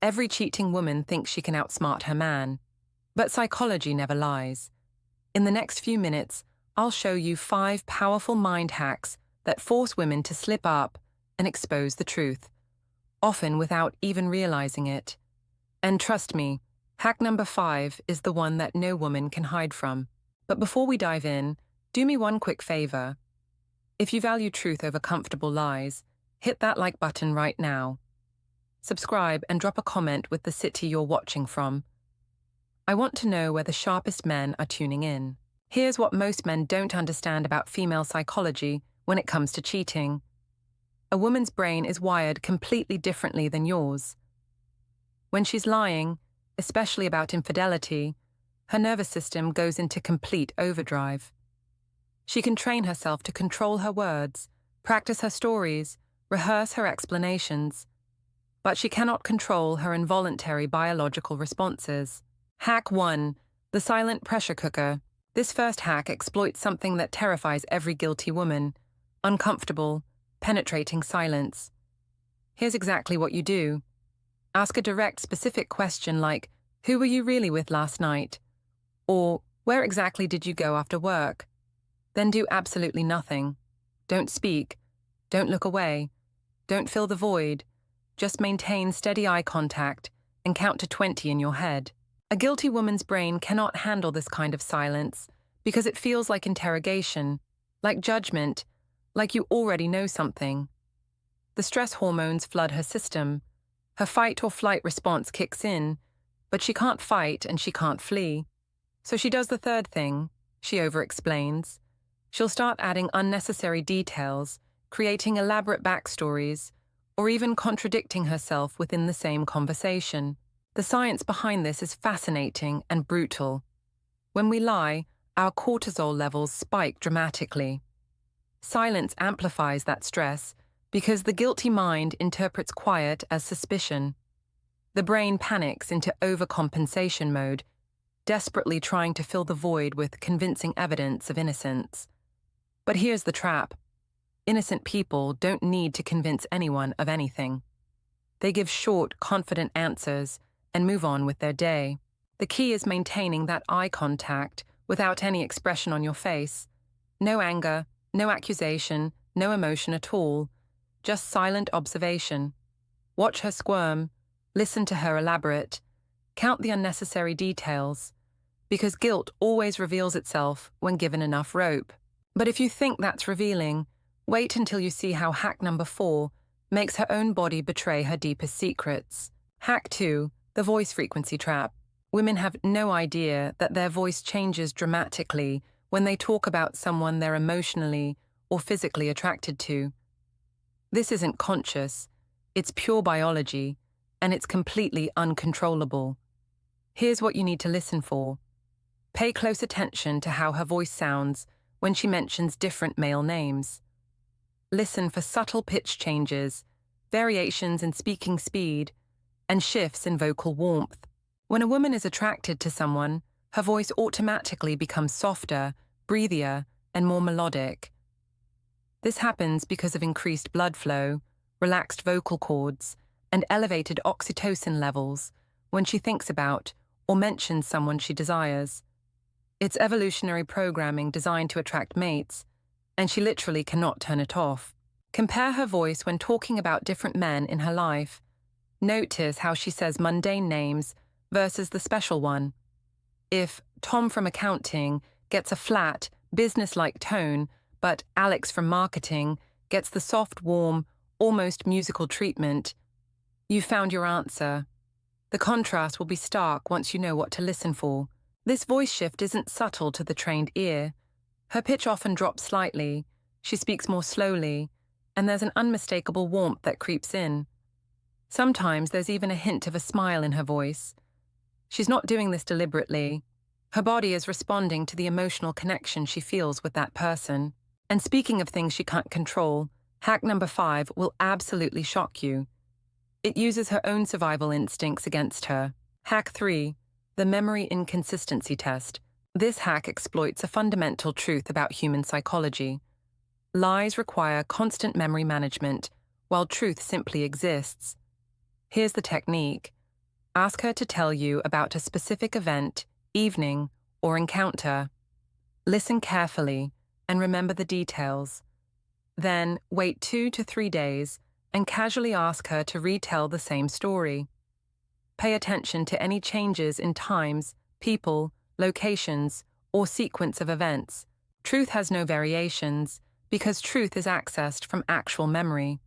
Every cheating woman thinks she can outsmart her man. But psychology never lies. In the next few minutes, I'll show you 5 powerful mind hacks that force women to slip up and expose the truth, often without even realizing it. And trust me, hack number 5 is the one that no woman can hide from. But before we dive in, do me one quick favor. If you value truth over comfortable lies, hit that like button right now. Subscribe and drop a comment with the city you're watching from. I want to know where the sharpest men are tuning in. Here's what most men don't understand about female psychology when it comes to cheating. A woman's brain is wired completely differently than yours. When she's lying, especially about infidelity, her nervous system goes into complete overdrive. She can train herself to control her words, practice her stories, rehearse her explanations, but she cannot control her involuntary biological responses. Hack 1. The silent pressure cooker. This first hack exploits something that terrifies every guilty woman: uncomfortable, penetrating silence. Here's exactly what you do. Ask a direct, specific question like, "Who were you really with last night?" Or, "Where exactly did you go after work?" Then do absolutely nothing. Don't speak. Don't look away. Don't fill the void. Just maintain steady eye contact and count to 20 in your head. A guilty woman's brain cannot handle this kind of silence because it feels like interrogation, like judgment, like you already know something. The stress hormones flood her system. Her fight or flight response kicks in, but she can't fight and she can't flee. So she does the third thing. She over-explains. She'll start adding unnecessary details, creating elaborate backstories, or even contradicting herself within the same conversation. The science behind this is fascinating and brutal. When we lie, our cortisol levels spike dramatically. Silence amplifies that stress because the guilty mind interprets quiet as suspicion. The brain panics into overcompensation mode, desperately trying to fill the void with convincing evidence of innocence. But here's the trap. Innocent people don't need to convince anyone of anything. They give short, confident answers and move on with their day. The key is maintaining that eye contact without any expression on your face. No anger, no accusation, no emotion at all. Just silent observation. Watch her squirm, listen to her elaborate, count the unnecessary details, because guilt always reveals itself when given enough rope. But if you think that's revealing, wait until you see how hack number 4 makes her own body betray her deepest secrets. Hack 2. The voice frequency trap. Women have no idea that their voice changes dramatically when they talk about someone they're emotionally or physically attracted to. This isn't conscious, it's pure biology, and it's completely uncontrollable. Here's what you need to listen for. Pay close attention to how her voice sounds when she mentions different male names. Listen for subtle pitch changes, variations in speaking speed, and shifts in vocal warmth. When a woman is attracted to someone, her voice automatically becomes softer, breathier, and more melodic. This happens because of increased blood flow, relaxed vocal cords, and elevated oxytocin levels when she thinks about or mentions someone she desires. It's evolutionary programming designed to attract mates, and she literally cannot turn it off. Compare her voice when talking about different men in her life. Notice how she says mundane names versus the special one. If Tom from accounting gets a flat, business-like tone, but Alex from marketing gets the soft, warm, almost musical treatment, you've found your answer. The contrast will be stark once you know what to listen for. This voice shift isn't subtle to the trained ear. Her pitch often drops slightly, she speaks more slowly, and there's an unmistakable warmth that creeps in. Sometimes there's even a hint of a smile in her voice. She's not doing this deliberately. Her body is responding to the emotional connection she feels with that person. And speaking of things she can't control, hack number 5 will absolutely shock you. It uses her own survival instincts against her. Hack 3. The memory inconsistency test. This hack exploits a fundamental truth about human psychology. Lies require constant memory management, while truth simply exists. Here's the technique. Ask her to tell you about a specific event, evening, or encounter. Listen carefully and remember the details. Then wait 2 to 3 days and casually ask her to retell the same story. Pay attention to any changes in times, people, locations, or sequence of events. Truth has no variations because truth is accessed from actual memory.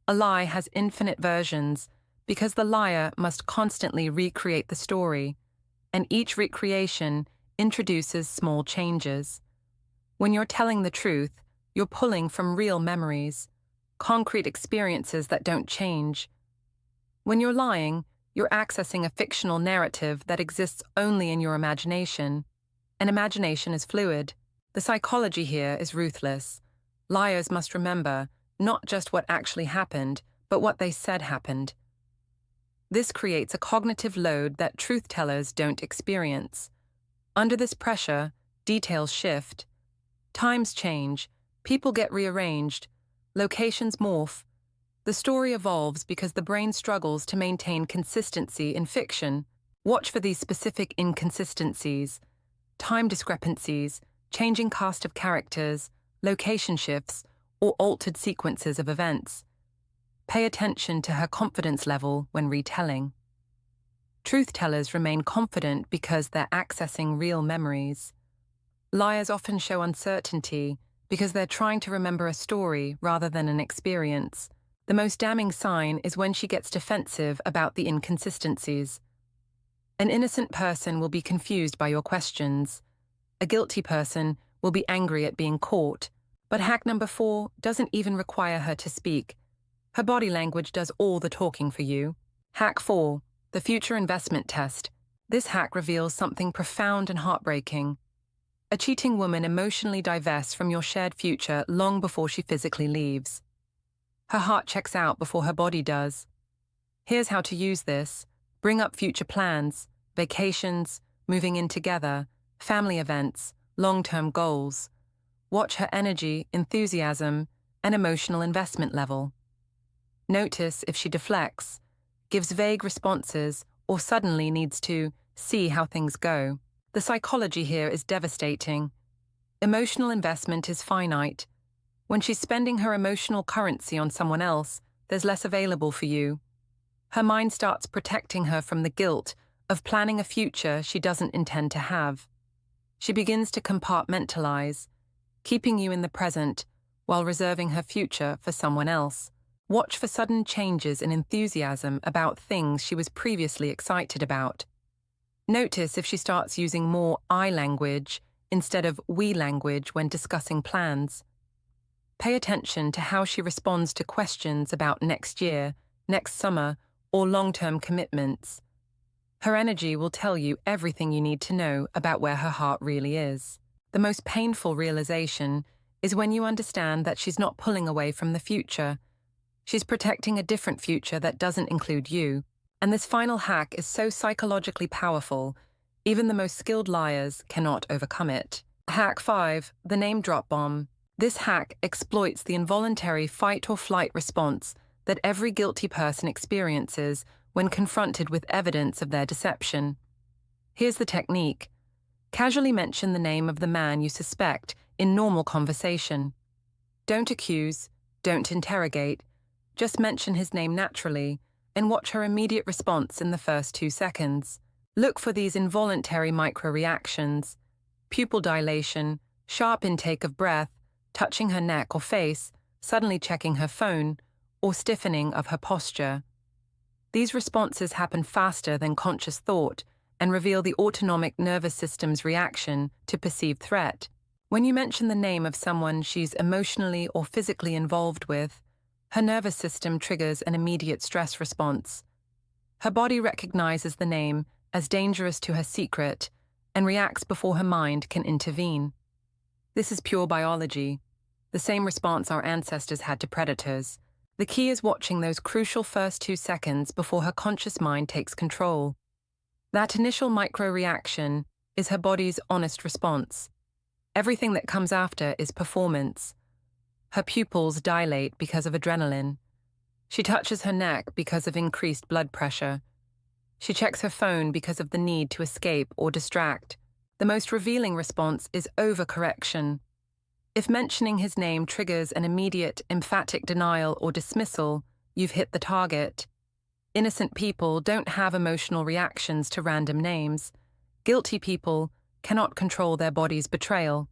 A lie has infinite versions because the liar must constantly recreate the story, and each recreation introduces small changes. When you're telling the truth, you're pulling from real memories, concrete experiences that don't change. When you're lying, you're accessing a fictional narrative that exists only in your imagination. And imagination is fluid. The psychology here is ruthless. Liars must remember not just what actually happened, but what they said happened. This creates a cognitive load that truth-tellers don't experience. Under this pressure, details shift. Times change, people get rearranged, locations morph. The story evolves because the brain struggles to maintain consistency in fiction. Watch for these specific inconsistencies, time discrepancies, changing cast of characters, location shifts, or altered sequences of events. Pay attention to her confidence level when retelling. Truth-tellers remain confident because they're accessing real memories. Liars often show uncertainty because they're trying to remember a story rather than an experience. The most damning sign is when she gets defensive about the inconsistencies. An innocent person will be confused by your questions. A guilty person will be angry at being caught. But hack number 4 doesn't even require her to speak. Her body language does all the talking for you. Hack 4, the future investment test. This hack reveals something profound and heartbreaking. A cheating woman emotionally divests from your shared future long before she physically leaves. Her heart checks out before her body does. Here's how to use this. Bring up future plans, vacations, moving in together, family events, long-term goals. Watch her energy, enthusiasm, and emotional investment level. Notice if she deflects, gives vague responses, or suddenly needs to see how things go. The psychology here is devastating. Emotional investment is finite. When she's spending her emotional currency on someone else, there's less available for you. Her mind starts protecting her from the guilt of planning a future she doesn't intend to have. She begins to compartmentalize, keeping you in the present while reserving her future for someone else. Watch for sudden changes in enthusiasm about things she was previously excited about. Notice if she starts using more I language instead of we language when discussing plans. Pay attention to how she responds to questions about next year, next summer, or long-term commitments. Her energy will tell you everything you need to know about where her heart really is. The most painful realization is when you understand that she's not pulling away from the future. She's protecting a different future that doesn't include you. And this final hack is so psychologically powerful, even the most skilled liars cannot overcome it. Hack 5, the name drop bomb. This hack exploits the involuntary fight or flight response that every guilty person experiences when confronted with evidence of their deception. Here's the technique. Casually mention the name of the man you suspect in normal conversation. Don't accuse, don't interrogate, just mention his name naturally and watch her immediate response in the first 2 seconds. Look for these involuntary micro-reactions: pupil dilation, sharp intake of breath, touching her neck or face, suddenly checking her phone, or stiffening of her posture. These responses happen faster than conscious thought and reveal the autonomic nervous system's reaction to perceived threat. When you mention the name of someone she's emotionally or physically involved with, her nervous system triggers an immediate stress response. Her body recognizes the name as dangerous to her secret and reacts before her mind can intervene. This is pure biology, the same response our ancestors had to predators. The key is watching those crucial first 2 seconds before her conscious mind takes control. That initial micro-reaction is her body's honest response. Everything that comes after is performance. Her pupils dilate because of adrenaline. She touches her neck because of increased blood pressure. She checks her phone because of the need to escape or distract. The most revealing response is overcorrection. If mentioning his name triggers an immediate, emphatic denial or dismissal, you've hit the target. Innocent people don't have emotional reactions to random names. Guilty people cannot control their body's betrayal.